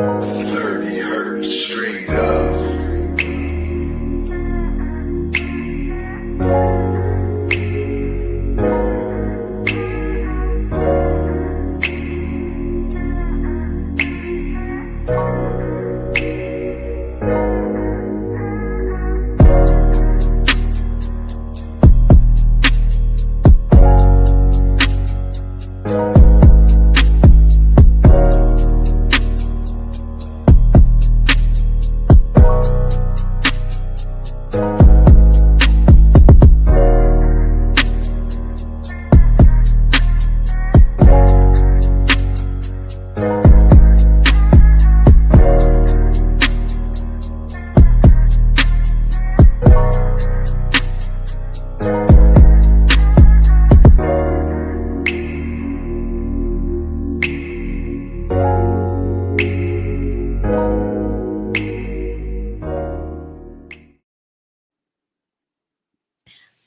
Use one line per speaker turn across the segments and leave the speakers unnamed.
30 hertz straight up.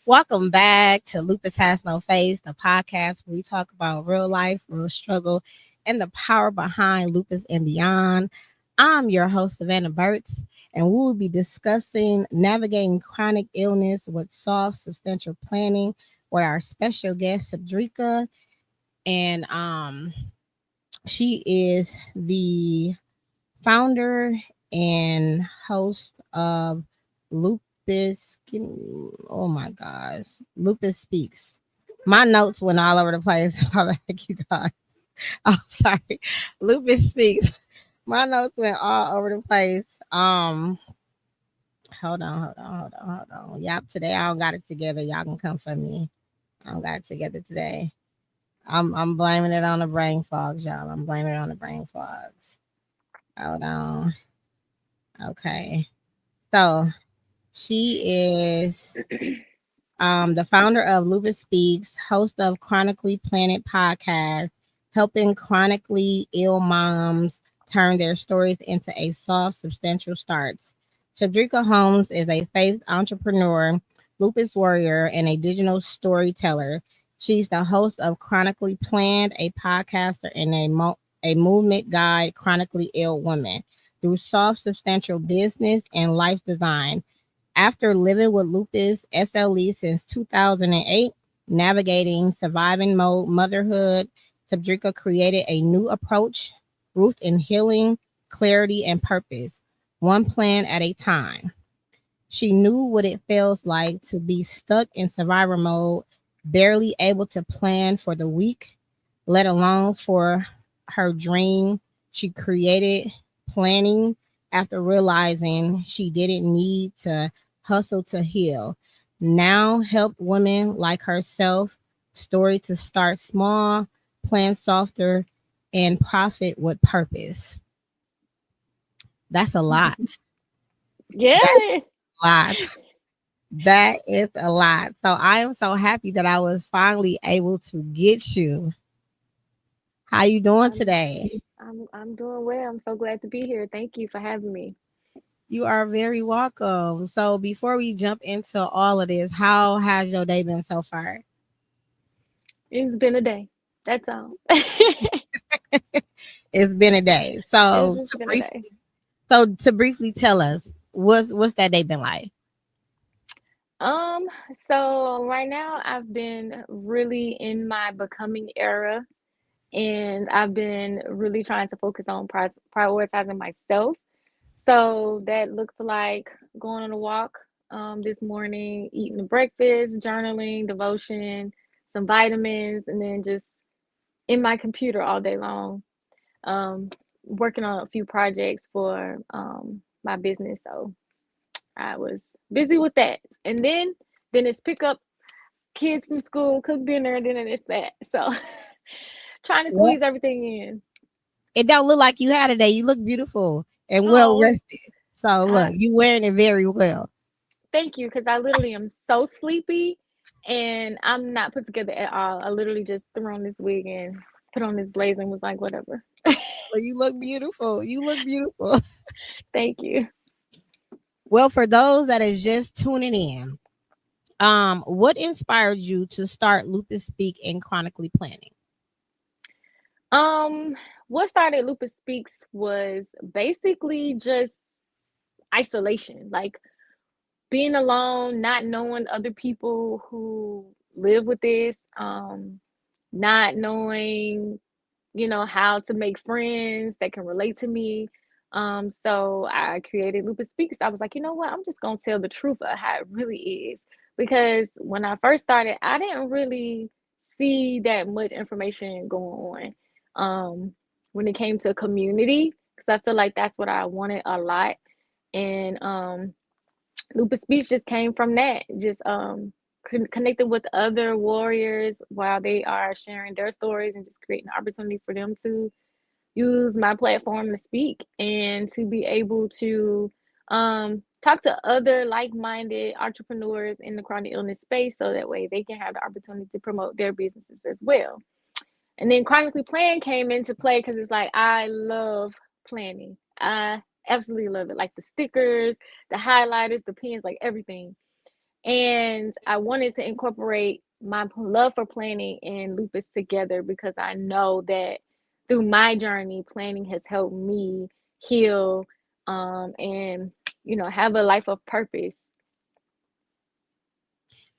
Welcome back to Lupus Has No Face, the podcast where we talk about real life, real struggle, and the power behind lupus and beyond. I'm your host, Savannah Burtz, and we will be discussing navigating chronic illness with soft, substantial planning with our special guest, Shedrica. And she is the founder and host of Lupus. Oh my gosh, Lupus Speaks. My notes went all over the place. My bad, you guys. I'm sorry. Lupus Speaks. My notes went all over the place. Hold on. Yep, today I don't got it together. Y'all can come for me. I don't got it together today. I'm blaming it on the brain fogs, y'all. I'm blaming it on the brain fogs. Hold on. Okay. So she is the founder of Lupus Speaks, host of Chronically Planned podcast, helping chronically ill moms turn their stories into a soft, substantial starts. Shedrica Holmes is a faith entrepreneur, lupus warrior, and a digital storyteller. She's the host of Chronically Planned, a podcaster and a movement guide, chronically ill women through soft, substantial business and life design. After living with lupus SLE since 2008, navigating surviving mode motherhood, Shedrica created a new approach, rooted in healing, clarity, and purpose, one plan at a time. She knew what it feels like to be stuck in survivor mode, barely able to plan for the week, let alone for her dream. She created planning after realizing she didn't need to hustle to heal. Now help women like herself, story to start small, plan softer, and profit with purpose. That's a lot.
Yeah.
That's a lot. That is a lot. So I am so happy that I was finally able to get you. How you doing today?
I'm doing well. I'm so glad to be here. Thank you for having me.
You are very welcome. So before we jump into all of this, how has your day been so far?
It's been a day. That's all.
It's been a day.
It's just been a day.
So to briefly tell us, what's that day been like?
So right now I've been really in my becoming era, and I've been really trying to focus on prioritizing myself. So that looks like going on a walk this morning, eating a breakfast, journaling, devotion, some vitamins, and then just in my computer all day long, um, working on a few projects for my business. So I was busy with that. And then it's pick up kids from school, cook dinner, and then it's that. So trying to
What?
squeeze everything in.
It don't look like you had a day. You look beautiful and well
Oh,
rested. So look,
I
you wearing it very well.
thank you, because I literally am so sleepy and I'm not put together at all. I literally just threw on this wig and put on this blazer and was like, whatever.
But you look beautiful. You look beautiful.
Thank you.
Well, for those that is just tuning in, what inspired you to start Lupus Speak and Chronically Planning?
Um, what started Lupus Speaks was basically just isolation, like being alone, not knowing other people who live with this, not knowing, how to make friends that can relate to me. So I created Lupus Speaks. I was like, you know what? I'm just gonna tell the truth of how it really is. Because when I first started, I didn't really see that much information going on. When it came to community, because I feel like that's what I wanted a lot. And Lupus Speaks just came from that. Just connecting with other warriors while they are sharing their stories and just creating an opportunity for them to use my platform to speak and to be able to talk to other like-minded entrepreneurs in the chronic illness space, so that way they can have the opportunity to promote their businesses as well. And then Chronically Planned came into play because it's like I love planning. I absolutely love it. Like the stickers, the highlighters, the pens, like everything. And I wanted to incorporate my love for planning and lupus together because I know that through my journey, planning has helped me heal, and have a life of purpose.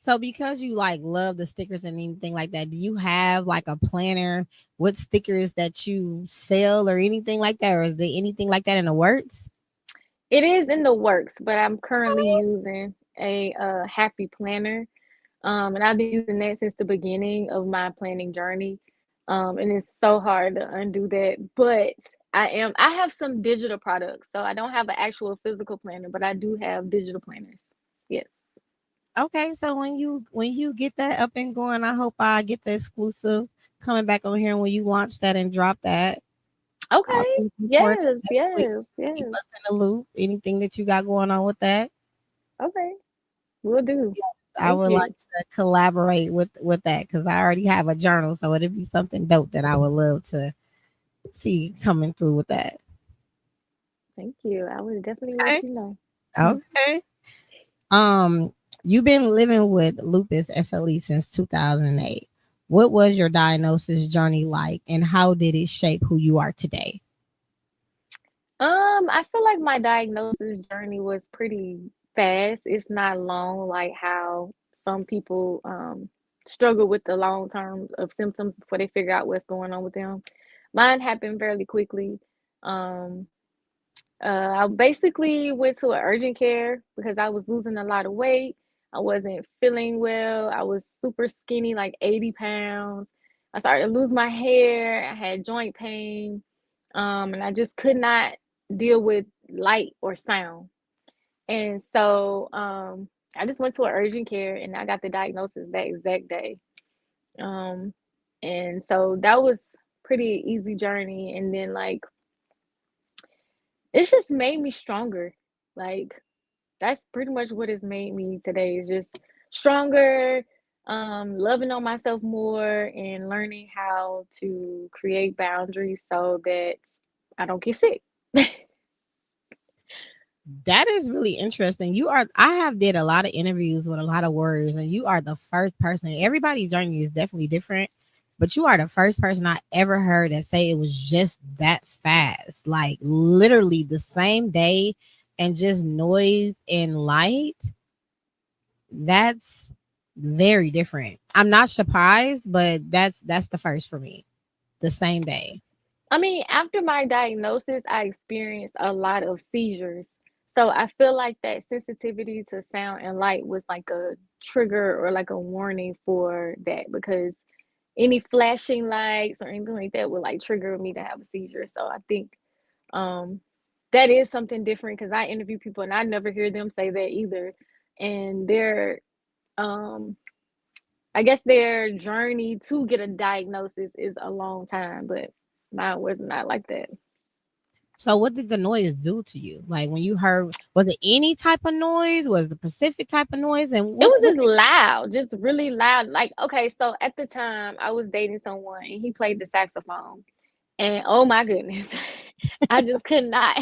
So because you like love the stickers and anything like that, do you have like a planner with stickers that you sell or anything like that? Or is there anything like that in the works?
It is in the works, but I'm currently using a happy planner. And I've been using that since the beginning of my planning journey. And it's so hard to undo that. But I have some digital products. So I don't have an actual physical planner, but I do have digital planners. Yes.
Okay, so when you get that up and going, I hope I get the exclusive coming back on here when you launch that and drop that. I'll
Okay.
be looking forward to
Yes,
that. Please
yes,
keep
yes.
us in the loop. Anything that you got going on with that,
Okay. Will do.
I
Thank
would
you.
like to collaborate with that because I already have a journal, so it'd be something dope that I would love to see coming through with that.
Thank you. I will definitely let
Okay.
you know.
Okay. Um, you've been living with lupus SLE since 2008. What was your diagnosis journey like, and how did it shape who you are today?
I feel like my diagnosis journey was pretty fast. It's not long, like how some people struggle with the long term of symptoms before they figure out what's going on with them. Mine happened fairly quickly. Um, I basically went to an urgent care because I was losing a lot of weight. I wasn't feeling well. I was super skinny, like 80 pounds. I started to lose my hair. I had joint pain. And I just could not deal with light or sound. And so I just went to an urgent care and I got the diagnosis that exact day. Um, and so that was pretty easy journey. And then like it's just made me stronger. Like that's pretty much what has made me today is just stronger, loving on myself more and learning how to create boundaries so that I don't get sick.
That is really interesting. I have did a lot of interviews with a lot of warriors, and you are the first person. Everybody's journey is definitely different, but you are the first person I ever heard that say it was just that fast. Like literally the same day and just noise and light. That's very different. I'm not surprised, but that's the first for me. The same day.
I mean, after my diagnosis, I experienced a lot of seizures. So I feel like that sensitivity to sound and light was like a trigger or like a warning for that because any flashing lights or anything like that would like trigger me to have a seizure. So I think um that is something different because I interview people and I never hear them say that either. And their um I guess their journey to get a diagnosis is a long time, but mine was not like that.
So what did the noise do to you? Like when you heard, was it any type of noise? Was the Pacific type of noise? And
It
what
was
what
just loud, just really loud. Like, okay, so at the time I was dating someone and he played the saxophone. And oh my goodness, I just could not.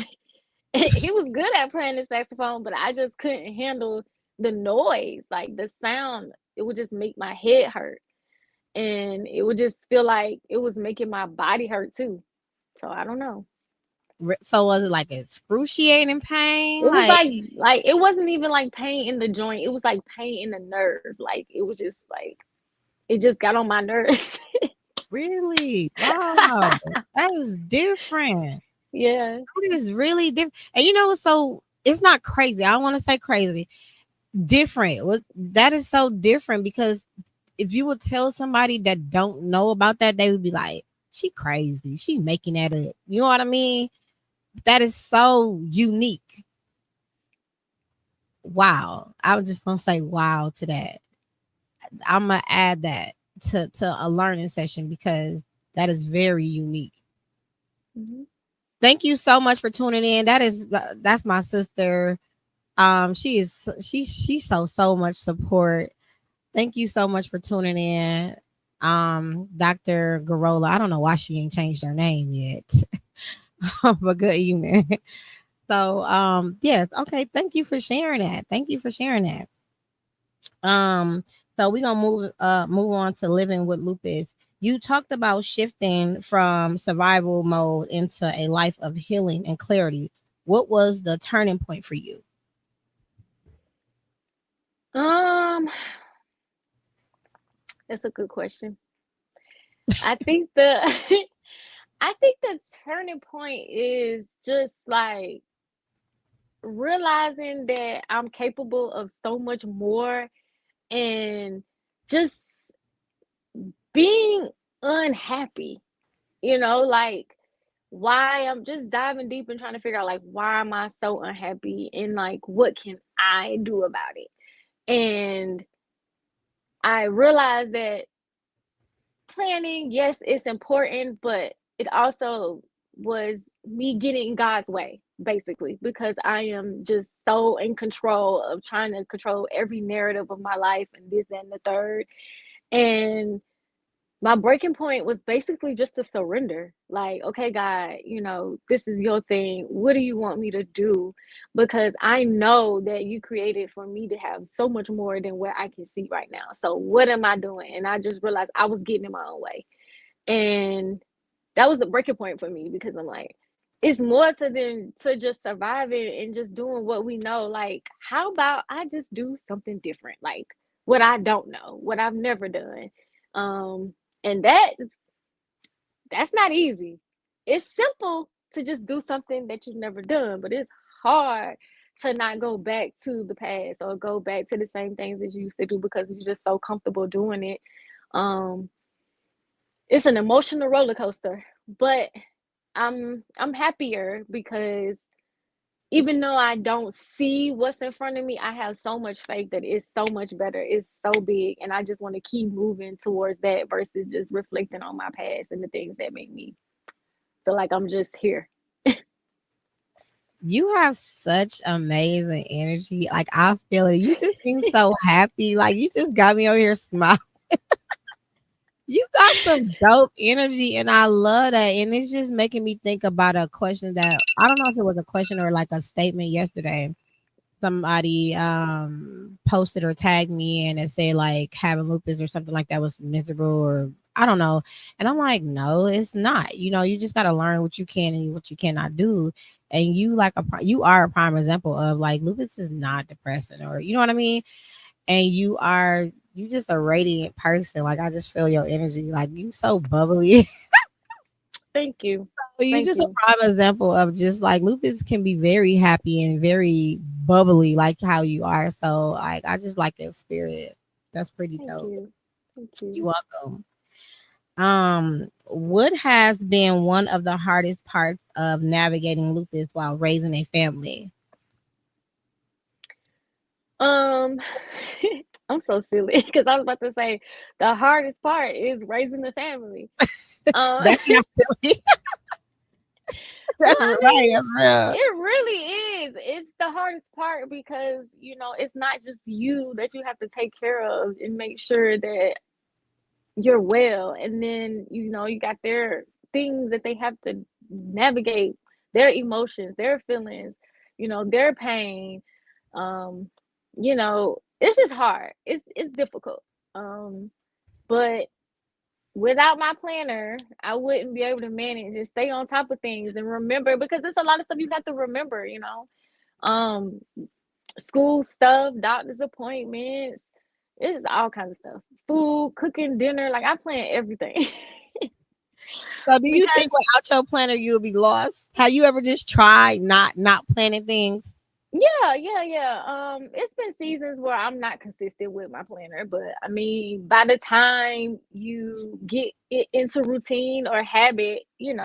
He was good at playing the saxophone, but I just couldn't handle the noise, like the sound. It would just make my head hurt. And it would just feel like it was making my body hurt too. So I don't know.
So was it like excruciating pain?
It was
Like,
like it wasn't even like pain in the joint. It was like pain in the nerve. Like it was just like it just got on my nerves.
really? Wow. That is different.
Yeah.
It is really different. And you know what's so it's not crazy. I don't want to say crazy. Different. That is so different because if you would tell somebody that don't know about that, they would be like, she crazy. She making that up. You know what I mean? That is so unique. Wow. I was just gonna say wow to that. I'm gonna add that to a learning session because that is very unique.
Mhm.
Thank you so much for tuning in. That's my sister. She so much support. Thank you so much for tuning in. Dr. Garola. I don't know why she ain't changed her name yet. But good evening. So yes, okay. Thank you for sharing that. Thank you for sharing that. Um, so we're gonna move on to living with lupus. You talked about shifting from survival mode into a life of healing and clarity. What was the turning point for you?
Um, that's a good question. I think the I think the turning point is just like realizing that I'm capable of so much more and just being unhappy, like why I'm just diving deep and trying to figure out like why am I so unhappy and like what can I do about it. And I realized that planning, yes, it's important, but it also was me getting in God's way, basically, because I am just so in control of trying to control every narrative of my life and this, that, and the third. And my breaking point was basically just to surrender. Like, okay, God, this is your thing. What do you want me to do? Because I know that you created for me to have so much more than what I can see right now. So what am I doing? And I just realized I was getting in my own way. And that was the breaking point for me because I'm like, it's more to just surviving and just doing what we know. Like, how about I just do something different? Like what I don't know, what I've never done. And that's not easy. It's simple to just do something that you've never done, but it's hard to not go back to the past or go back to the same things that you used to do because you're just so comfortable doing it. Um, it's an emotional roller coaster, but I'm happier because even though I don't see what's in front of me, I have so much faith that it's so much better. It's so big. And I just want to keep moving towards that versus just reflecting on my past and the things that make me feel like I'm just here.
You have such amazing energy. Like I feel it. You just seem so happy. Like you just got me over here smiling. You got some dope energy, and I love that. And it's just making me think about a question that I don't know if it was a question or like a statement yesterday. Somebody posted or tagged me and it said like having lupus or something like that was miserable or I don't know. And I'm like, no, it's not. You just gotta learn what you can and what you cannot do. And you are a prime example of like lupus is not depressing or you know what I mean. And you just a radiant person. Like I just feel your energy. Like you so bubbly.
Thank you.
You
Thank
just a
you.
prime example of just like lupus can be very happy and very bubbly, like how you are. So like I just like your spirit. That's pretty
Thank
dope.
you. Thank
You're
you.
welcome. What has been one of the hardest parts of navigating lupus while raising a family?
Um, I'm so silly because I was about to say the hardest part is raising the family. Um,
That's not silly.
well,
That's
I
right.
mean,
That's real.
it really is. It's the hardest part because, it's not just you that you have to take care of and make sure that you're well. And then, you got their things that they have to navigate, their emotions, their feelings, their pain. Um, it's just hard. It's difficult. But without my planner, I wouldn't be able to manage and stay on top of things and remember, because it's a lot of stuff you have to remember, you know. Um, School stuff, doctor's appointments, it's all kinds of stuff. Food, cooking, dinner, like I plan everything.
So do you think
Because
without your planner you'll be lost? Have you ever just tried not planning things?
yeah. It's been seasons where I'm not consistent with my planner, but I mean, by the time you get it into routine or habit, you know,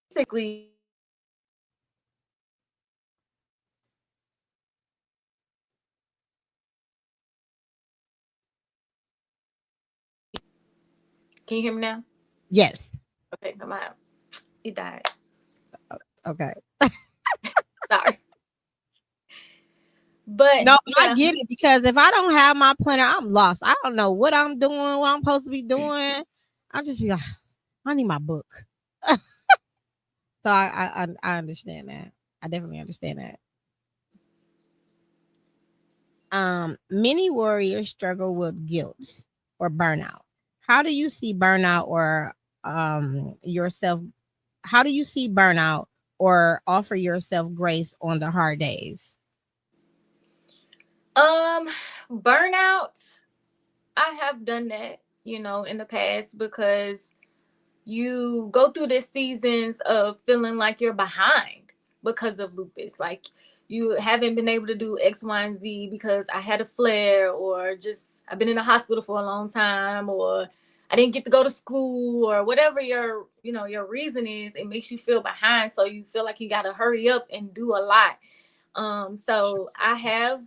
basically. Can you hear me now?
Yes.
Okay, come on. It died.
Okay.
Sorry. But
No, but I
yeah.
get it because if I don't have my planner, I'm lost. I don't know what I'm doing, what I'm supposed to be doing. I'll just be like, I need my book. So I understand that. I definitely understand that. Many warriors struggle with guilt or burnout. How do you see burnout or yourself? How do you see burnout or offer yourself grace on the hard days?
Um, Burnout, I have done that, you know, in the past, because you go through the seasons of feeling like you're behind because of lupus. Like you haven't been able to do X, Y, and Z because I had a flare, or just I've been in the hospital for a long time, or I didn't get to go to school, or whatever your, you know, your reason is. It makes you feel behind, so you feel like you got to hurry up and do a lot. So I have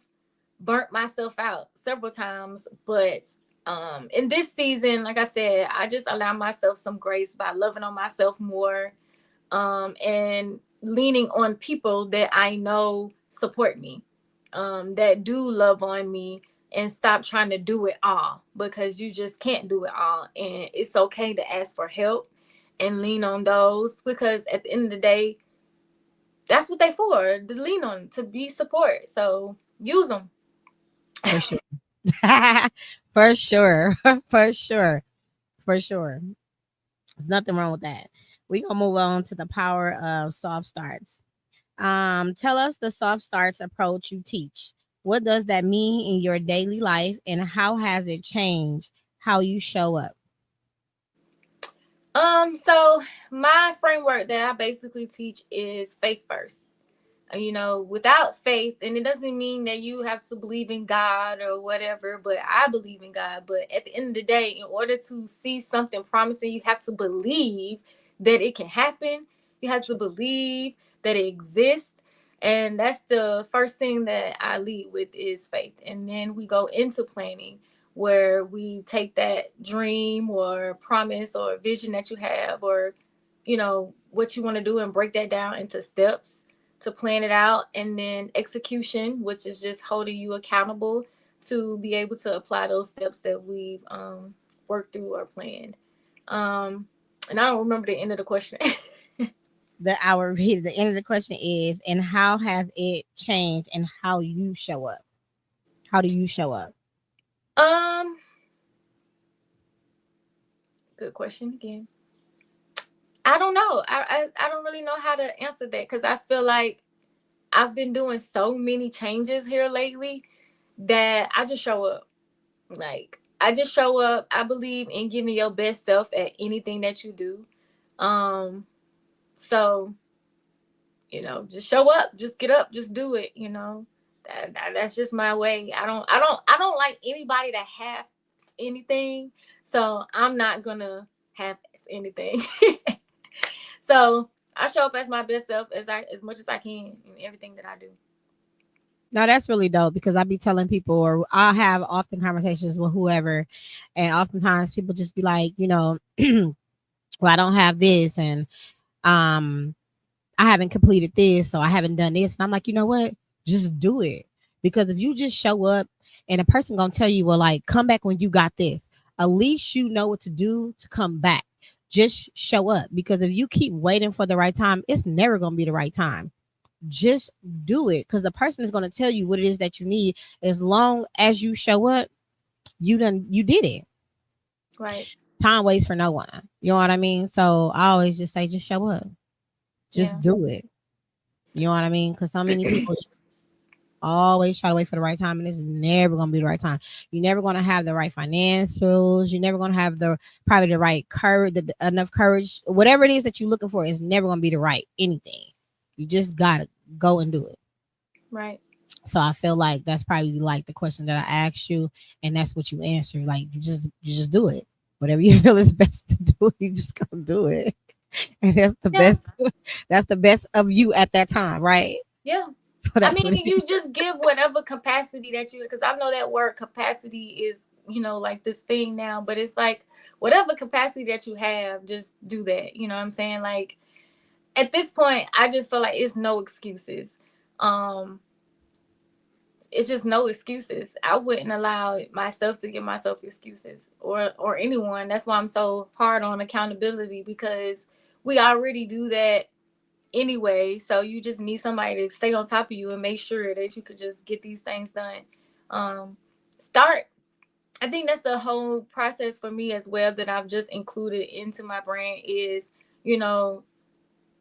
burnt myself out several times, but in this season, like I said, I just allow myself some grace by loving on myself more, and leaning on people that I know support me, that do love on me, and stop trying to do it all, because you just can't do it all, and it's okay to ask for help and lean on those, because at the end of the day, that's what they for, to lean on, to be support. So use them.
For sure. For sure. For sure. For sure. There's nothing wrong with that. We're gonna move on to the power of soft starts. Tell us the soft starts approach you teach. What does that mean in your daily life and how has it changed how you show up?
So my framework that I basically teach is faith first. You know, without faith, and it doesn't mean that you have to believe in God or whatever, but I believe in God. But at the end of the day, in order to see something promising, you have to believe that it can happen. You have to believe that it exists. And that's the first thing that I lead with, is faith. And then we go into planning, where we take that dream or promise or vision that you have, or, you know, what you want to do, and break that down into steps to plan it out. And then execution, which is just holding you accountable to be able to apply those steps that we've worked through or planned. Um, and I don't remember the end of the question.
The our repeat the end of the question is, and how has it changed and how you show up? How do you show up?
um, Good question again. I don't know. I don't really know how to answer that, because I feel like I've been doing so many changes here lately that I just show up. Like I just show up. I believe in giving your best self at anything that you do. Um, so you know, just show up, just get up, just do it. You know, that's just my way. I don't like anybody to have anything. So I'm not gonna have anything. So I show up as my best self as much as I can in everything that I do.
No, that's really dope because I be telling people, or I have often conversations with whoever, and oftentimes people just be like, well, I don't have this, and um, I haven't completed this, so I haven't done this, and I'm like, you know what? Just do it, because if you just show up, and a person gonna tell you, well, like, come back when you got this. At least you know what to do to come back. Just show up, because if you keep waiting for the right time, it's never gonna be the right time. Just do it, because the person is going to tell you what it is that you need. As long as you show up, you did it.
Right.
time waits for no one. You know what I mean? So I always just say, just show up, just do it. You know what I mean? Because so many people always try to wait for the right time, and it's never gonna be the right time. You're never gonna have the right financials. You're never gonna have probably the right courage, enough courage. Whatever it is that you're looking for is never gonna be the right anything. You just gotta go and do it.
Right.
So I feel like that's probably like the question that I asked you, and that's what you answered. Like you just do it. Whatever you feel is best to do, you just go do it. And that's the best. That's the best of you at that time, right?
Yeah.
So
I
that's
mean, you just give whatever capacity that you, because I know that word capacity is, like this thing now, but it's like whatever capacity that you have, just do that. You know what I'm saying? Like at this point, I just feel like it's no excuses. It's just no excuses. I wouldn't allow myself to give myself excuses or anyone. That's why I'm so hard on accountability, because we already do that anyway. So you just need somebody to stay on top of you and make sure that you could just get these things done. Start. I think that's the whole process for me as well that I've just included into my brand is,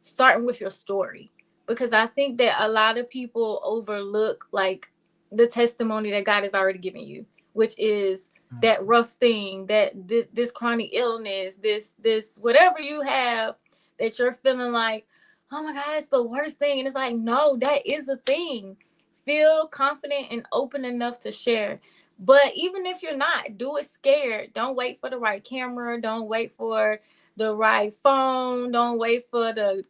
starting with your story, because I think that a lot of people overlook like the testimony that God has already given you, which is that rough thing, that this chronic illness, this whatever you have that you're feeling like, oh my God, it's the worst thing. And it's like, no, that is the thing. Feel confident and open enough to share. But even if you're not, do it scared. Don't wait for the right camera. Don't wait for the right phone. Don't wait for the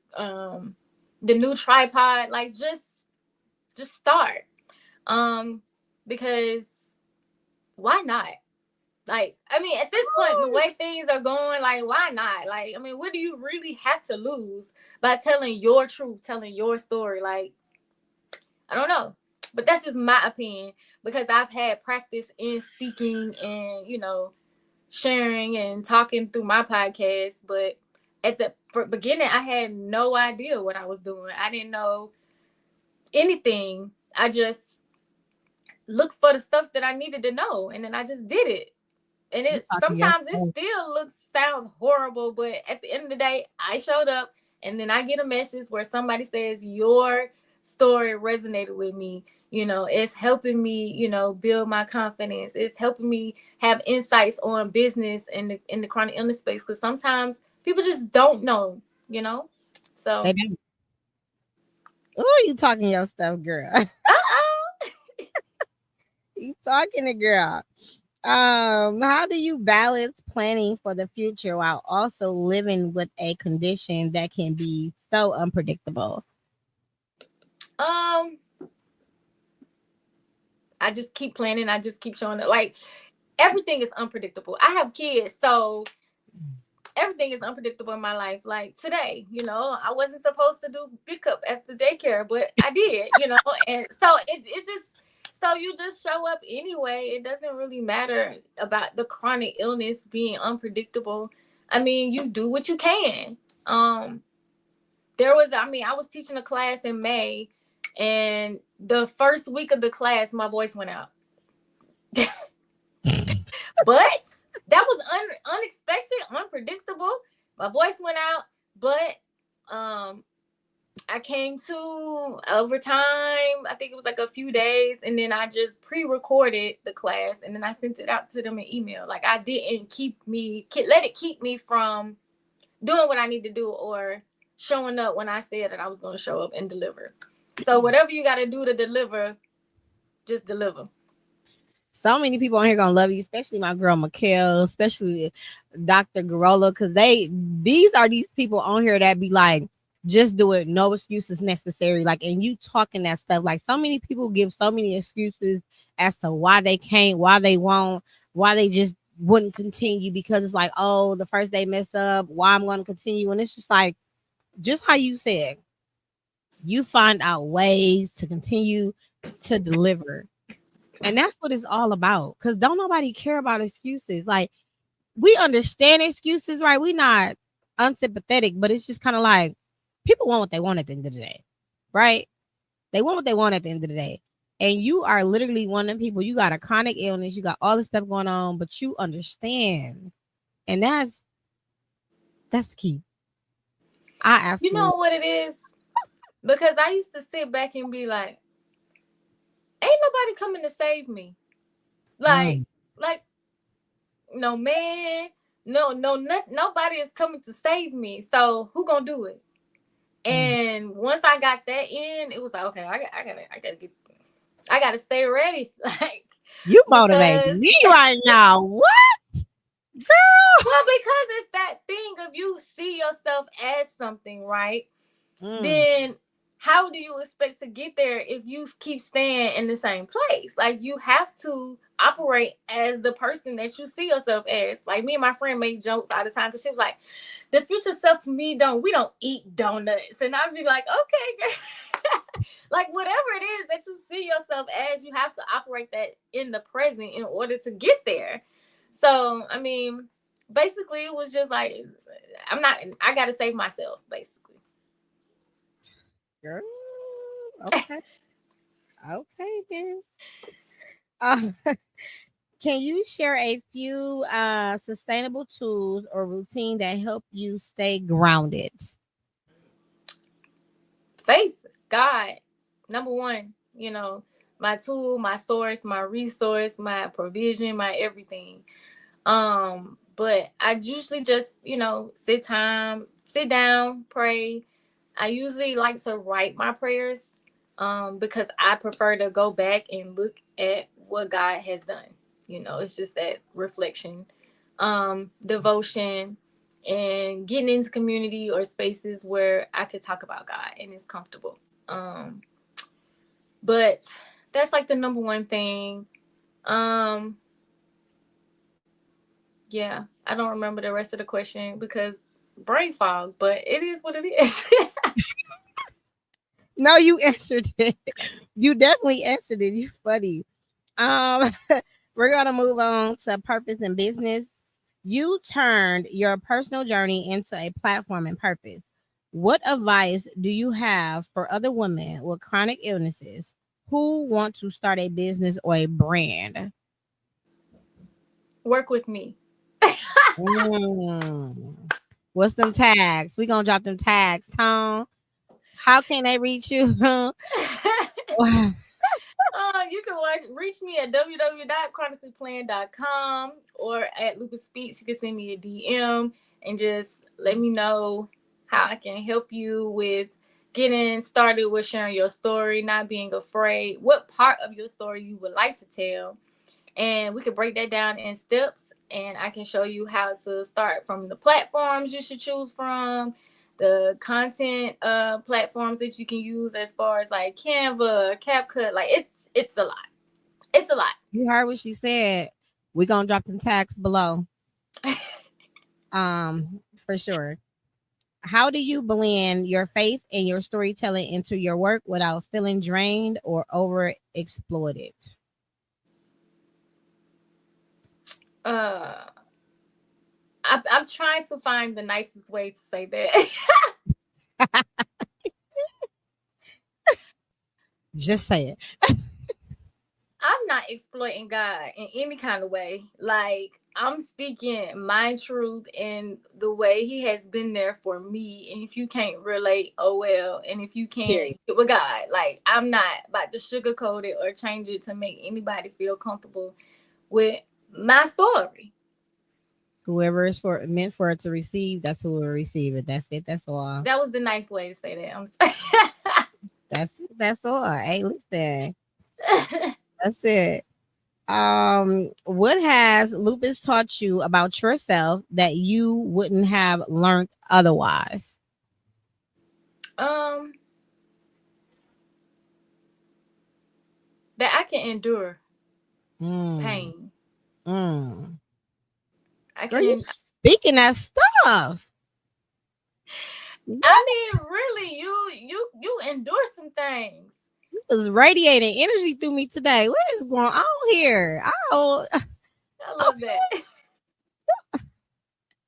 new tripod. Like just start. Because why not? Like, I mean, at this point, the way things are going, like, why not? Like, I mean, what do you really have to lose by telling your truth, telling your story? Like, I don't know. But that's just my opinion, because I've had practice in speaking and, sharing and talking through my podcast. But at the beginning, I had no idea what I was doing. I didn't know anything. I just looked for the stuff that I needed to know, and then I just did it. And it sometimes it still sounds horrible, but at the end of the day, I showed up, and then I get a message where somebody says your story resonated with me. It's helping me, build my confidence. It's helping me have insights on business in the chronic illness space, because sometimes people just don't know, So
oh, you talking your stuff, girl. You talking to girl. How do you balance planning for the future while also living with a condition that can be so unpredictable?
I just keep planning. I just keep showing up. Like, everything is unpredictable. I have kids, so everything is unpredictable in my life. Like today, I wasn't supposed to do pickup at the daycare, but I did, and so it's just, so you just show up anyway. It doesn't really matter about the chronic illness being unpredictable. I mean, you do what you can. I was teaching a class in May, and the first week of the class, my voice went out. But that was unexpected, unpredictable. My voice went out, but I came to over time. I think it was like a few days, and then I just pre-recorded the class, and then I sent it out to them in email. Like, I didn't let it keep me from doing what I need to do or showing up when I said that I was going to show up and deliver. So whatever you got to do to deliver, just deliver.
So many people on here gonna love you, especially my girl Mikkel, especially Dr. Garola, because these are these people on here that be like, just do it, no excuses necessary. Like, and you talking that stuff. Like, so many people give so many excuses as to why they can't, why they won't, why they just wouldn't continue, because it's like, oh, the first day mess up, why I'm gonna continue. And it's just like, just how you said, you find out ways to continue to deliver. And that's what it's all about. Because don't nobody care about excuses. Like, we understand excuses, right? We not unsympathetic, but it's just kind of like people want what they want at the end of the day, right? They want what they want at the end of the day. And you are literally one of them people. You got a chronic illness. You got all this stuff going on, but you understand And that's the key. I
You know
absolutely
what it is? Because I used to sit back and be like, ain't nobody coming to save me. Like,
mm,
like no man, nobody is coming to save me. So who gonna do it?
mm.
And once I got that in, it was like, okay, I gotta stay ready, like
You motivate
because
me right now. What, girl?
well, because it's that thing of you see yourself as something, right?
Mm,
Then how do you expect to get there if you keep staying in the same place? Like you have to operate as the person that you see yourself as. Like me and my friend made jokes all the time because she was like, "The future self for me we don't eat donuts," and I'd be like, "Okay, girl." Like whatever it is that you see yourself as, you have to operate that in the present in order to get there. So I mean, basically, it was just like I got to save myself, basically.
girl. Okay. Okay then. Uh, can you share a few sustainable tools or routine that help you stay grounded?
Faith, God, number one, my tool, my source, my resource, my provision, my everything. But I usually just, sit down, pray. I usually like to write my prayers because I prefer to go back and look at what God has done. It's just that reflection, devotion, and getting into community or spaces where I could talk about God and it's comfortable. But that's like the number one thing. Um, yeah, I don't remember the rest of the question because brain fog, but it is what it is.
No, you answered it. You definitely answered it. You funny. Um, we're gonna move on to purpose and business. You turned your personal journey into a platform and purpose. What advice do you have for other women with chronic illnesses who want to start a business or a brand?
Work with me.
Mm. What's them tags? We gonna drop them tags, Tom. How can they reach you?
You can reach me at www.chronicallyplanned.com or at Lupus Speaks. You can send me a DM and just let me know how I can help you with getting started with sharing your story, not being afraid, what part of your story you would like to tell. And we could break that down in steps, and I can show you how to start from the platforms you should choose from, the content platforms that you can use as far as like Canva, CapCut. Like it's a lot. It's a lot.
You heard what she said. We gonna drop them tags below. For sure. How do you blend your faith and your storytelling into your work without feeling drained or over exploited?
uh I'm trying to find the nicest way to say that.
Just say it.
I'm not exploiting God in any kind of way. Like I'm speaking my truth and the way He has been there for me. And if you can't relate, oh well. And if you can't
Period.
get with God, like I'm not about to sugarcoat it or change it to make anybody feel comfortable with my story.
Whoever is for meant for it to receive, that's who will receive it. That's it. That's all.
That was the nice way to say that. I'm sorry.
That's all. Hey, listen. That's it. What has lupus taught you about yourself that you wouldn't have learned otherwise?
um, that I can endure
Mm,
pain.
mm.
I
Girl, you
can.
speaking that stuff.
I mean, really, you endure some things.
Was radiating energy through me today. What is going on here? Oh,
I love
okay.
that.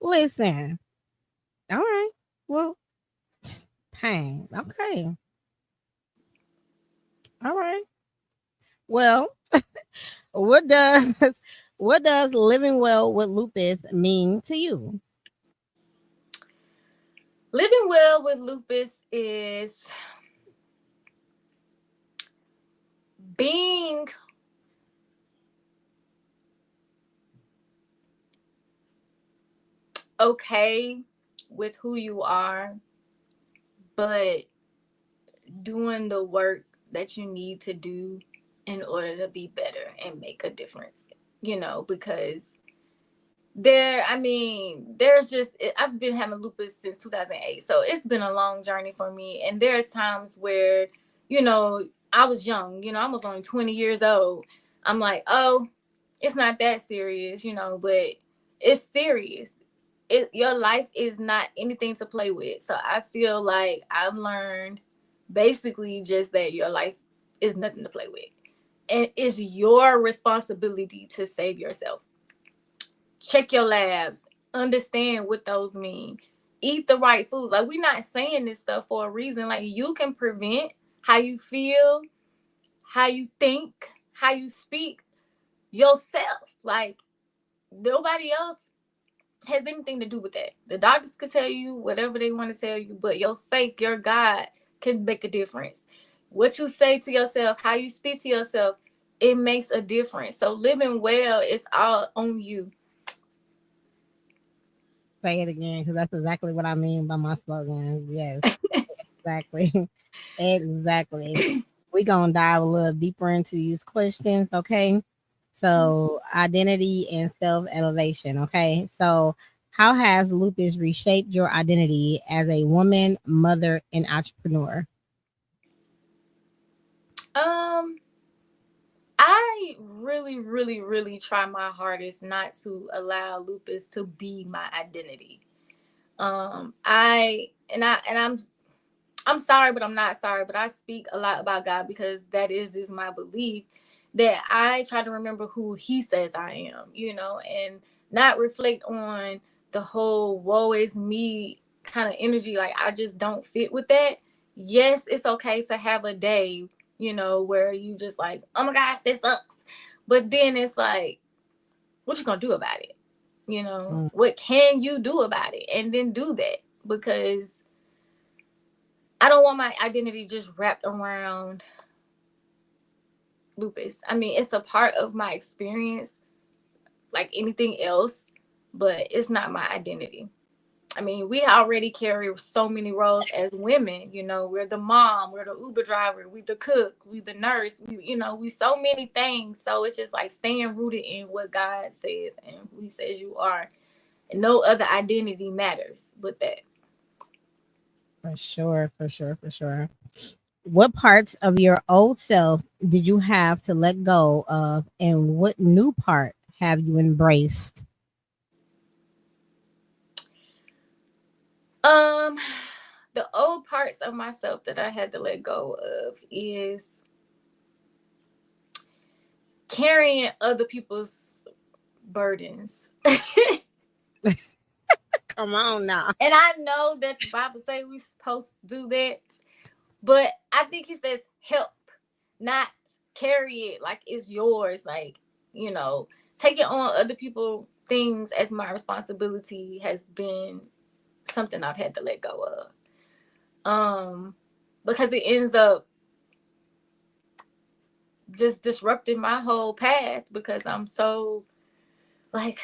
Listen. All right. Well, pain. Okay. All right. Well, what does What does living well with lupus mean to you?
Living well with lupus is being okay with who you are, but doing the work that you need to do in order to be better and make a difference, because there's just, I've been having lupus since 2008. So it's been a long journey for me. And there's times where, I was young, I was only 20 years old. I'm like, oh, it's not that serious, but it's serious. Your life is not anything to play with. So I feel like I've learned basically just that your life is nothing to play with. And it's your responsibility to save yourself. Check your labs, understand what those mean, eat the right foods. Like, we're not saying this stuff for a reason. Like, you can prevent how you feel, how you think, how you speak yourself. Like, nobody else has anything to do with that. The doctors could tell you whatever they want to tell you, but your faith, your God can make a difference. What you say to yourself, how you speak to yourself, it makes a difference. So living well is all on you.
Say it again, because that's exactly what I mean by my slogan. Yes, exactly. Exactly. We're going to dive a little deeper into these questions. Okay. So, identity and self elevation. Okay. So, how has lupus reshaped your identity as a woman, mother, and entrepreneur?
Um, I really, really, really try my hardest not to allow lupus to be my identity. I'm sorry, but I'm not sorry. But I speak a lot about God because that is my belief, that I try to remember who He says I am, and not reflect on the whole woe is me kind of energy. Like, I just don't fit with that. Yes, it's okay to have a day, where you just like, oh my gosh, this sucks. But then it's like, what you gonna do about it?
Mm,
What can you do about it? And then do that, because I don't want my identity just wrapped around lupus. I mean, it's a part of my experience like anything else, but it's not my identity. I mean, we already carry so many roles as women. We're the mom, we're the Uber driver, we the cook, we the nurse, we so many things. So it's just like staying rooted in what God says and who He says you are. And no other identity matters but that.
for sure. For sure. For sure. What parts of your old self did you have to let go of, and what new part have you embraced?
Um, the old parts of myself that I had to let go of is carrying other people's burdens.
Come on now.
And I know that the Bible say we supposed to do that, but I think He says help, not carry it like it's yours. Like, taking on other people things as my responsibility has been something I've had to let go of. Because it ends up just disrupting my whole path, because I'm so like,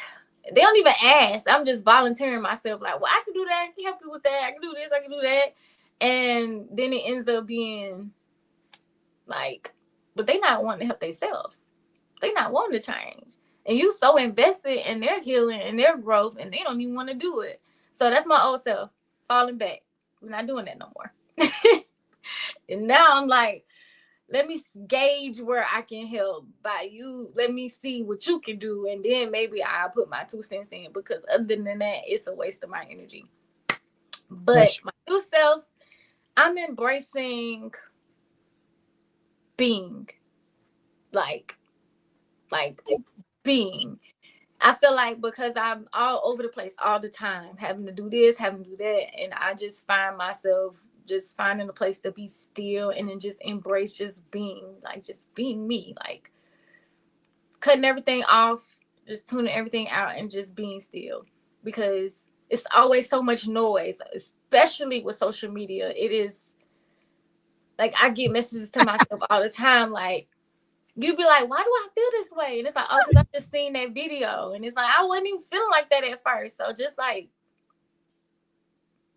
they don't even ask. I'm just volunteering myself. Like, well, I can do that. I can help you with that. I can do this. I can do that. And then it ends up being like, but they not wanting to help themselves. They not wanting to change. And you so invested in their healing and their growth, and they don't even want to do it. So that's my old self falling back. We're not doing that no more. And now I'm like, let me gauge where I can help by you. Let me see what you can do. And then maybe I'll put my 2 cents in, because other than that, it's a waste of my energy.
For
But
sure.
my new self, I'm embracing being like, like being. I feel like because I'm all over the place all the time, having to do this, having to do that. And I just find myself just finding a place to be still and then just embrace just being me, like cutting everything off, just tuning everything out and just being still, because it's always so much noise, especially with social media. It is like I get messages to myself all the time, like you be like, why do I feel this way? And it's like, oh, because I just seen that video, and it's like I wasn't even feeling like that at first. So just like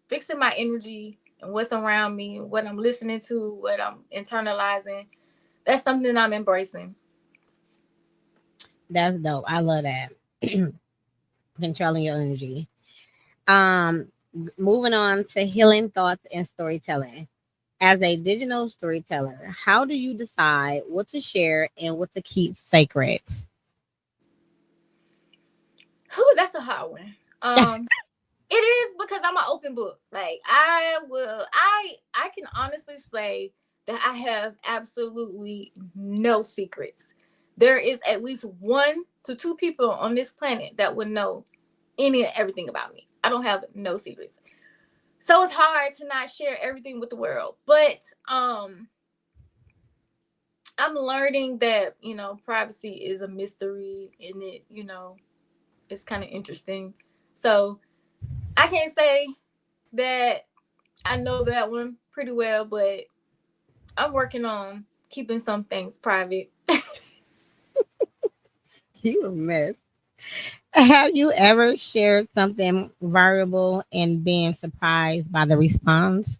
fixing my energy and what's around me, what I'm listening to, what I'm internalizing. That's something I'm embracing.
That's dope. I love that. Controlling your energy. Um, moving on to healing thoughts and storytelling. As a digital storyteller, how do you decide what to share and what to keep sacred?
Whew, that's a hard one. It is because I'm an open book. Like I can honestly say that I have absolutely no secrets. There is at least 1 to 2 people on this planet that would know any and everything about me. I don't have no secrets. So it's hard to not share everything with the world. But I'm learning that, privacy is a mystery, and it's kind of interesting. So I can't say that I know that one pretty well, but I'm working on keeping some things private.
You a mess. Have you ever shared something variable and been surprised by the response?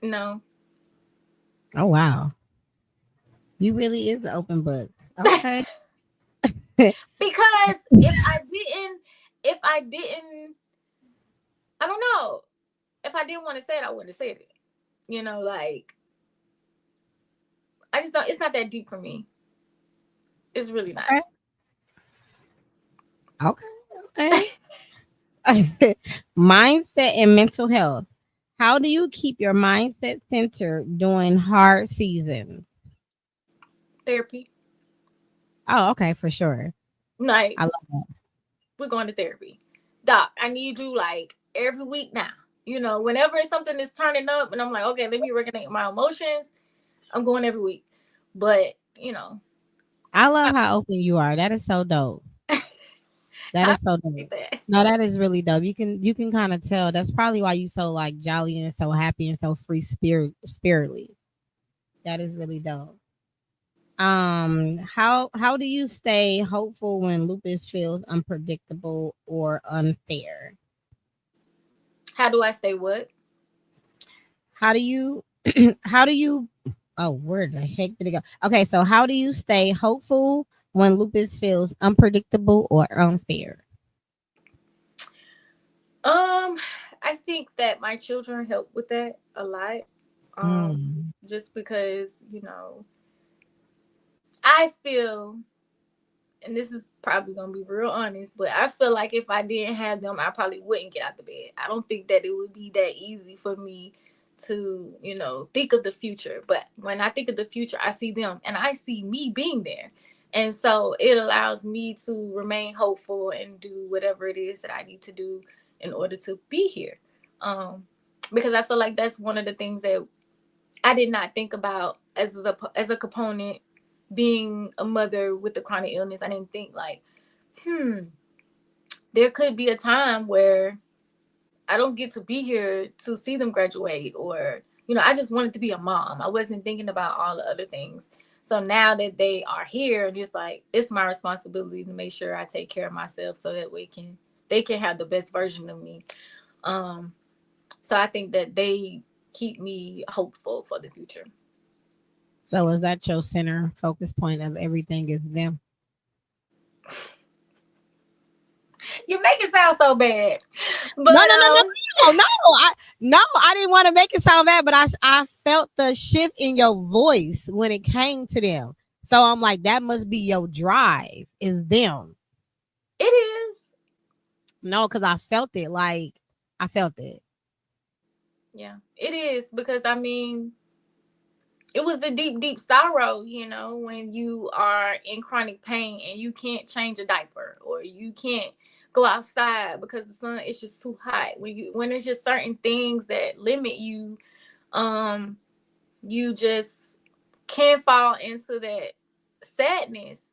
No.
Oh wow, you really is an open book. Okay.
Because if I didn't, I don't know. If I didn't want to say it, I wouldn't have said it. Like I just don't. It's not that deep for me. It's really not.
Okay. Okay. Mindset and mental health. How do you keep your mindset centered during hard seasons?
Therapy.
Oh, okay, for sure.
Like
I love that.
we're going to therapy. Doc, I need you like every week now. Whenever it's something that's turning up, and I'm like, okay, let me regulate my emotions. I'm going every week. But
I
I
love how open you are. That is so dope. That is so
like
dope.
that.
No, that is really dope. You can kind of tell. That's probably why you so like jolly and so happy and so free spiritly. That is really dope. How do you stay hopeful when lupus feels unpredictable or unfair?
How do I stay what?
How do you how do you oh, where the heck did it go? Okay, so how do you stay hopeful when lupus feels unpredictable or unfair?
Um, I think that my children help with that a lot.
Mm.
Just because, I feel, and this is probably gonna be real honest, but I feel like if I didn't have them, I probably wouldn't get out the bed. I don't think that it would be that easy for me to, think of the future. But when I think of the future, I see them and I see me being there. And so it allows me to remain hopeful and do whatever it is that I need to do in order to be here. Um, because I feel like that's one of the things that I did not think about as a component, being a mother with the chronic illness. I didn't think like, hmm, there could be a time where I don't get to be here to see them graduate, or I just wanted to be a mom. I wasn't thinking about all the other things. So now that they are here, and it's like it's my responsibility to make sure I take care of myself so that they can have the best version of me. Um, so I think that they keep me hopeful for the future.
So is that your center focus point of everything is them?
You make it sound so bad,
No,
but
no, no, no, no, no. I didn't want to make it sound bad, but I felt the shift in your voice when it came to them. So I'm like, that must be your drive, is them.
it is.
No, because I felt it. Like I felt it.
Yeah, it is, because I mean, it was a deep, deep sorrow, when you are in chronic pain and you can't change a diaper, or you can't go outside because the sun is just too hot. When there's just certain things that limit you, you just can fall into that sadness.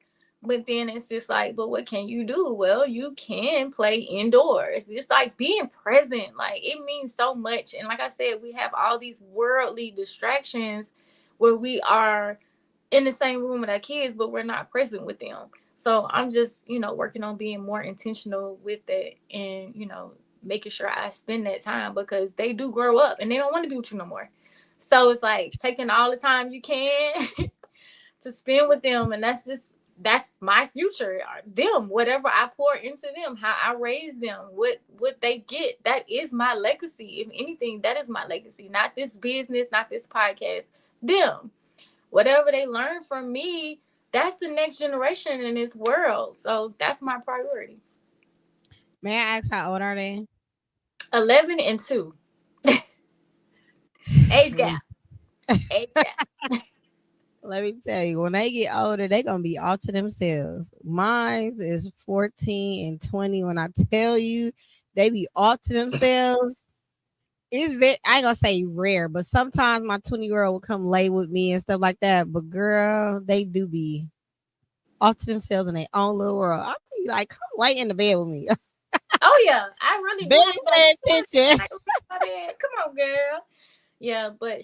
But then it's just like, but what can you do? Well, you can play indoors. Just like being present, like it means so much. And like I said, we have all these worldly distractions where we are in the same room with our kids, but we're not present with them. So I'm just, working on being more intentional with that, and, making sure I spend that time, because they do grow up and they don't want to be with you no more. So it's like taking all the time you can to spend with them. And that's my future. Them, whatever I pour into them, how I raise them, what they get, that is my legacy. If anything, that is my legacy. Not this business, not this podcast. Them. Whatever they learn from me, that's the next generation in this world. So that's my priority.
May I ask how old are they?
11 and 2. Age gap. Age gap.
Let me tell you, when they get older, they gonna be all to themselves. Mine is 14 and 20. When I tell you they be all to themselves, it's very, I ain't gonna say rare, but sometimes my 20-year-old will come lay with me and stuff like that. But girl, they do be all to themselves in their own little world. I'll be like, come lay in the bed with me.
Oh yeah, I really do.
Barely pay attention.
Come on, girl. Yeah, but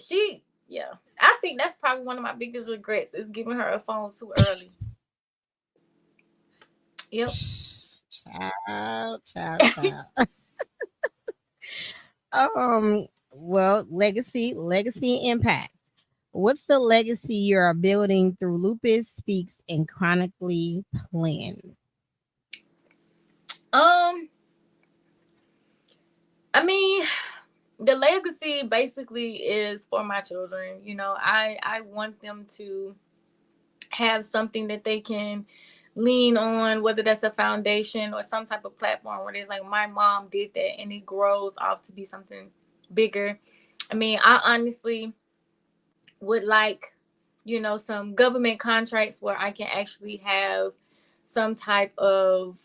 I think that's probably one of my biggest regrets, is giving her a phone too early. Yep.
Child. Well, legacy impact. What's the legacy you're building through Lupus Speaks and Chronically Planned?
I mean, the legacy basically is for my children. I want them to have something that they can lean on, whether that's a foundation or some type of platform where it's like, my mom did that, and it grows off to be something bigger. I mean, I honestly would like, some government contracts where I can actually have some type of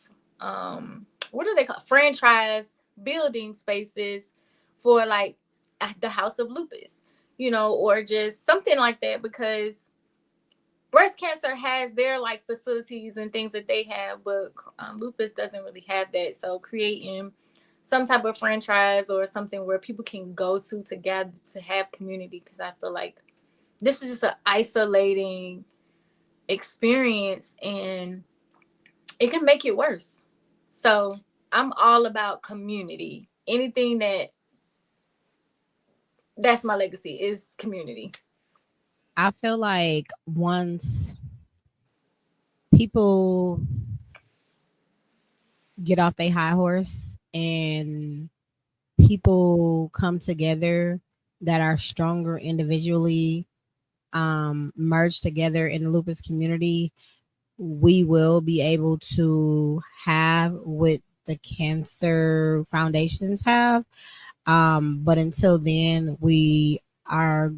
what do they call, franchise building spaces for, like, the House of Lupus, or just something like that, because breast cancer has their, like, facilities and things that they have, but lupus doesn't really have that. So creating some type of franchise or something where people can go to together to have community, because I feel like this is just an isolating experience and it can make it worse. So I'm all about community. Anything that's my legacy, is community.
I feel like once people get off their high horse and people come together that are stronger individually, merge together in the lupus community, we will be able to have what the cancer foundations have. But until then, we are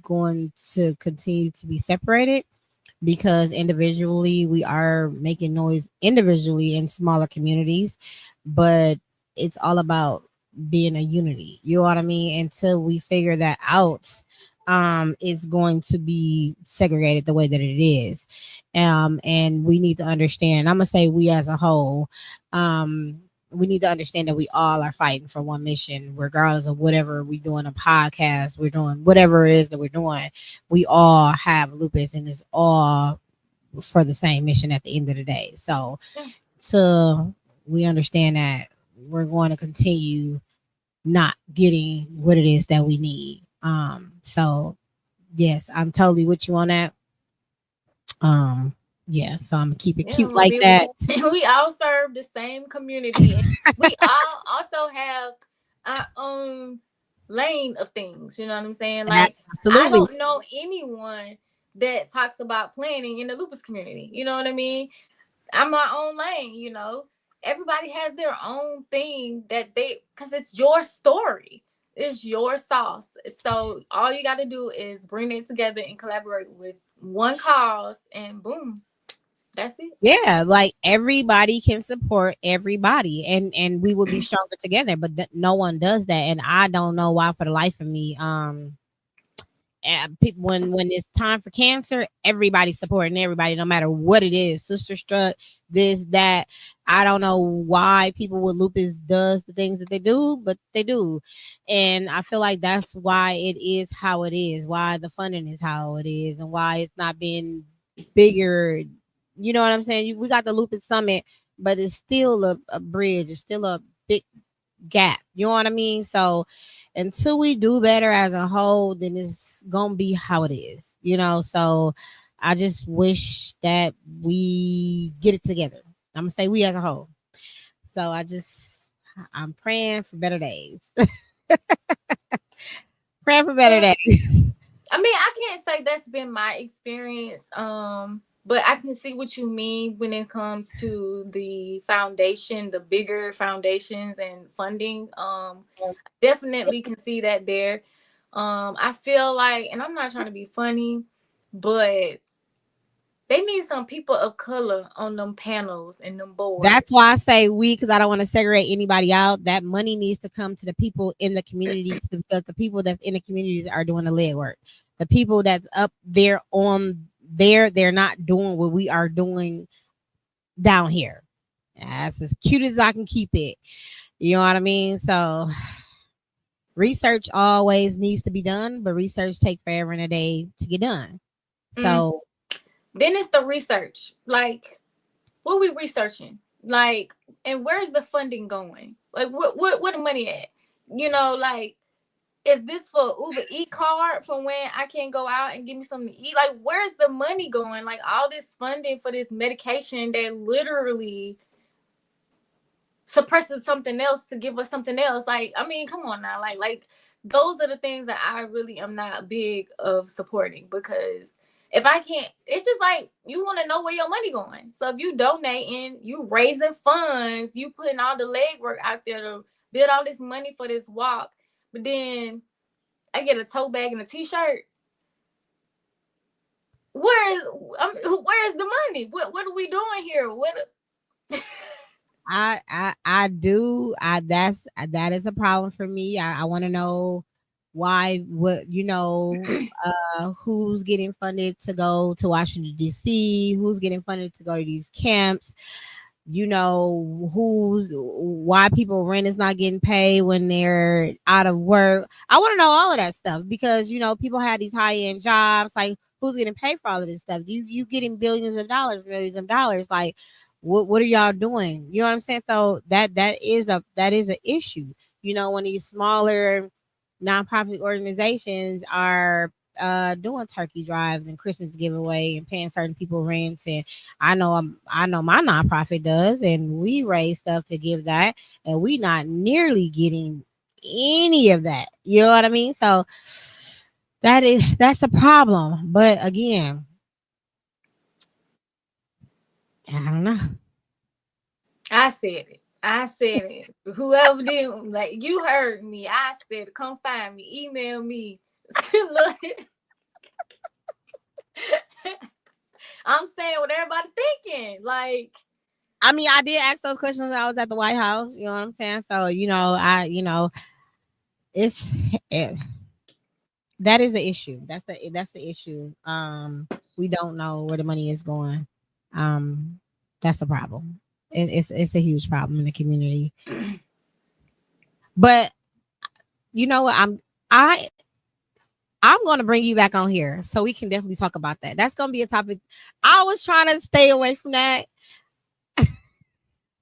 going to continue to be separated, because individually we are making noise individually in smaller communities, but it's all about being a unity. You know what I mean? Until we figure that out, it's going to be segregated the way that it is. And we need to understand, I'm gonna say we as a whole, we need to understand that we all are fighting for one mission, regardless of whatever we're doing, a podcast, we're doing whatever it is that we're doing. We all have lupus, and it's all for the same mission at the end of the day. So, so we understand that we're going to continue not getting what it is that we need. So yes, I'm totally with you on that. Yeah, so I'm gonna keep it cute like that.
We all serve the same community. We all also have our own lane of things. You know what I'm saying? Like, absolutely. I don't know anyone that talks about planning in the lupus community. You know what I mean? I'm my own lane. Everybody has their own thing because it's your story. It's your sauce. So all you got to do is bring it together and collaborate with one cause, and boom, that's it.
Yeah, like everybody can support everybody, and we will be stronger together. But no one does that, and I don't know why, for the life of me. People, when it's time for cancer, everybody's supporting everybody, no matter what it is. Sister struck, this, that. I don't know why people with lupus does the things that they do, but they do. And I feel like that's why it is how it is, why the funding is how it is, and why it's not been bigger. You know what I'm saying? We got the lupus summit, but it's still a bridge. It's still a big gap. You know what I mean? So until we do better as a whole, then it's gonna be how it is. So I just wish that we get it together. I'm gonna say we as a whole. So I'm praying for better days. Praying for better
Yeah.
days.
I mean, I can't say that's been my experience. But I can see what you mean when it comes to the foundation, the bigger foundations and funding. Definitely can see that there. I feel like, and I'm not trying to be funny, but they need some people of color on them panels and them boards.
That's why I say we, because I don't want to segregate anybody out. That money needs to come to the people in the communities, because the people that's in the communities are doing the leg work. The people that's up there on there, they're not doing what we are doing down here. That's as cute as I can keep it. You know what I mean? So research always needs to be done, but research takes forever and a day to get done. So
Then it's the research. Like, what we researching? Like, and where's the funding going? Like, what the money at? Like, is this for Uber E card for when I can't go out and give me something to eat? Like, where's the money going? Like, all this funding for this medication that literally suppresses something else to give us something else. Like, I mean, come on now. Like those are the things that I really am not big of supporting, because if I can't, it's just like you want to know where your money going. So if you donating, you raising funds, you putting all the legwork out there to build all this money for this walk, but then I get a tote bag and a t-shirt. Where's the money? What are we doing here? What?
I do. That is a problem for me. I want to know why. Who's getting funded to go to Washington D.C., who's getting funded to go to these camps. Why people rent is not getting paid when they're out of work. I want to know all of that stuff, because people have these high-end jobs. Like, who's getting paid for all of this stuff? You getting billions of dollars, millions of dollars. Like, what are y'all doing? You know what I'm saying? So that is an issue. When these smaller nonprofit organizations are doing turkey drives and Christmas giveaway and paying certain people rents, and I know my nonprofit does, and we raise stuff to give that, and we not nearly getting any of that. You know what I mean? So that's a problem. But again, I don't know.
I said it. I said it. Whoever did, like, you heard me. I said it. Come find me. Email me. Look, I'm saying what everybody thinking. Like,
I mean, I did ask those questions when I was at the White House. You know what I'm saying? So it's it, that is the issue. That's the issue. We don't know where the money is going. That's a problem. It's a huge problem in the community. But you know what? I I'm going to bring you back on here so we can definitely talk about that. That's going to be a topic. I was trying to stay away from that, but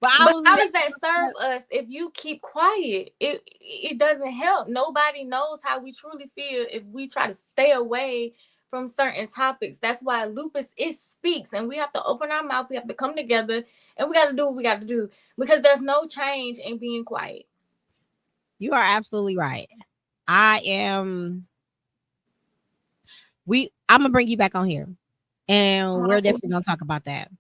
but how does that serve us if you keep quiet? It doesn't help. Nobody knows how we truly feel if we try to stay away from certain topics. That's why lupus, it speaks, and we have to open our mouth. We have to come together, and we got to do what we got to do, because there's no change in being quiet.
You are absolutely right. I am. I'm gonna bring you back on here, and we're definitely gonna talk about that.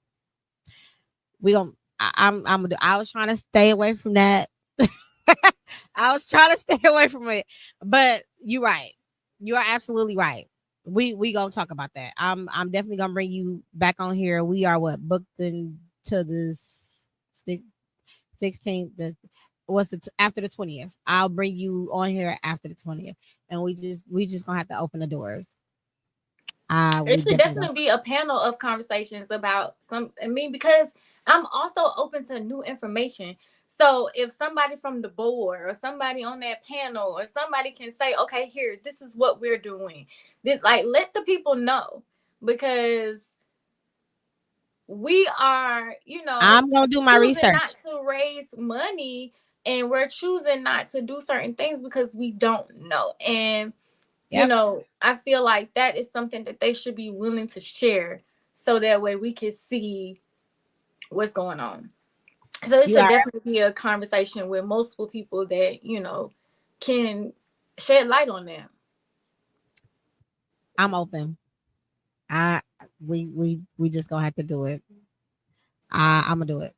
We gonna. I'm gonna do. I was trying to stay away from that. I was trying to stay away from it, but you're right. You are absolutely right. We gonna talk about that. I'm definitely gonna bring you back on here. We are booked into the 16th. what's the after the 20th. I'll bring you on here after the 20th, and we just gonna have to open the doors.
It
We
should
definitely gonna.
definitely be a panel of conversations about because I'm also open to new information. So if somebody from the board or somebody on that panel or somebody can say, okay, here, this is what we're doing. This, like, let the people know, because we are,
I'm gonna do my
choosing not
research.
to raise money, and we're choosing not to do certain things because we don't know. And
Yep,
I feel like that is something that they should be willing to share, so that way we can see what's going on. So it
you
should
are.
definitely be a conversation with multiple people that, can shed light on them.
I'm open. I we just gonna have to do it. I'm gonna do it.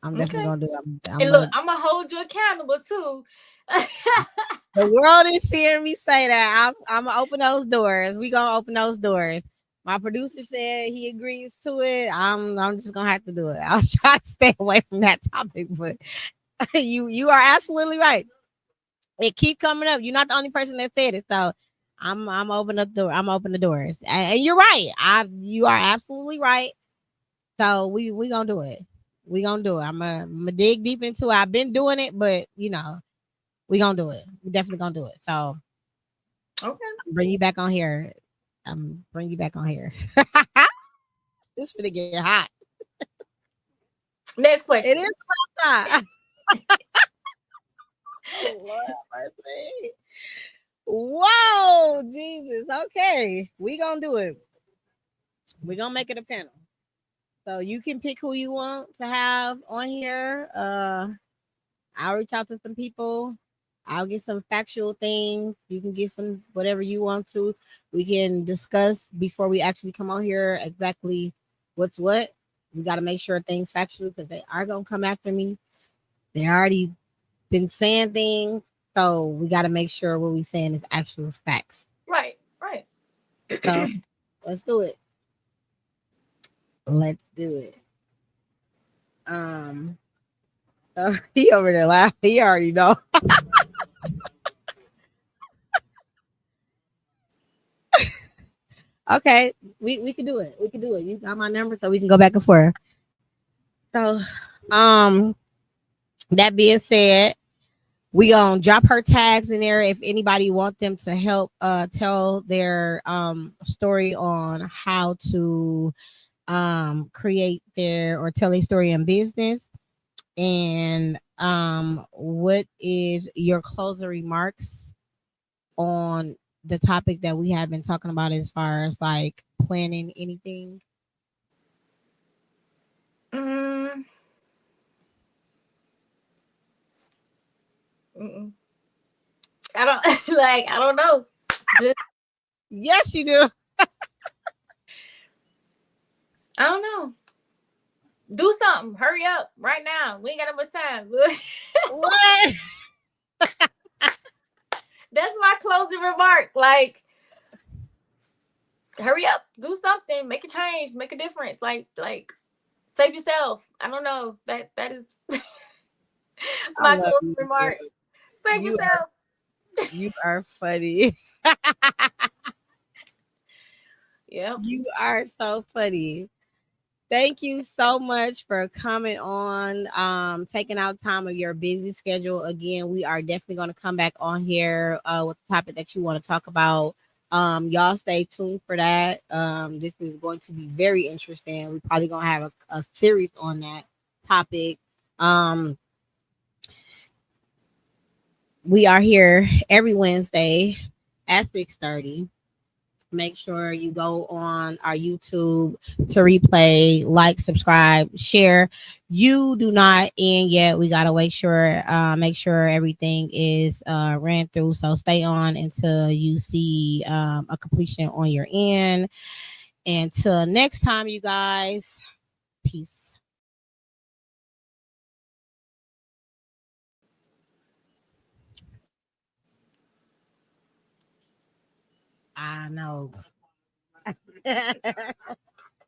I'm definitely
Okay.
gonna do it. I'm
And look,
gonna.
I'm gonna hold you accountable too.
The world is hearing me say that. I'm gonna open those doors. We gonna open those doors. My producer said he agrees to it. I'm just gonna have to do it. I was trying to stay away from that topic, but you are absolutely right. It keep coming up. You're not the only person that said it. So I'm open up the door. I'm open the doors. And you're right. You are absolutely right. So we gonna do it. We gonna do it. I'm gonna dig deep into it. I've been doing it, but we gonna do it. We definitely gonna do it. So
Okay.
bring you back on here. Bring you back on here. This finna get hot.
Next
It
question.
is hot. Oh, Lord have mercy. Whoa, Jesus. Okay, we gonna do it. We gonna make it a panel. So you can pick who you want to have on here. I'll reach out to some people. I'll get some factual things. You can get some whatever you want to. We can discuss before we actually come on here exactly what's what. We got to make sure things factual because they are gonna come after me. They already been saying things, so we got to make sure what we saying is actual facts.
Right. Right.
So let's do it. Let's do it. Um, he over there laughing. He already know. Okay, we can do it. We can do it. You got my number, so we can go back and forth. So, um, that being said, we gonna drop her tags in there if anybody want them to help tell their story on how to create their or tell a story in business. And what is your closing remarks on the topic that we have been talking about as far as like planning anything?
Mm, mm-mm. I don't like. I don't know. Just,
Yes, you do.
I don't know. Do something. Hurry up right now. We ain't got that much time. Look,
What?
that's my closing remark. Like, hurry up. Do something. Make a change. Make a difference. Like, save yourself. I don't know. That is
I
my
love
closing
you. Girl.
remark. Save
You are
yourself.
you are funny.
Yep.
You are so funny. Thank you so much for coming on, taking out time of your busy schedule. Again, we are definitely going to come back on here with the topic that you want to talk about. Y'all stay tuned for that. This is going to be very interesting. We're probably going to have a series on that topic. Um, we are here every Wednesday at 6:30. Make sure you go on our YouTube to replay, like, subscribe, share. You do not end yet. We gotta make sure everything is ran through. So stay on until you see a completion on your end. Until next time, you guys. Peace. I know.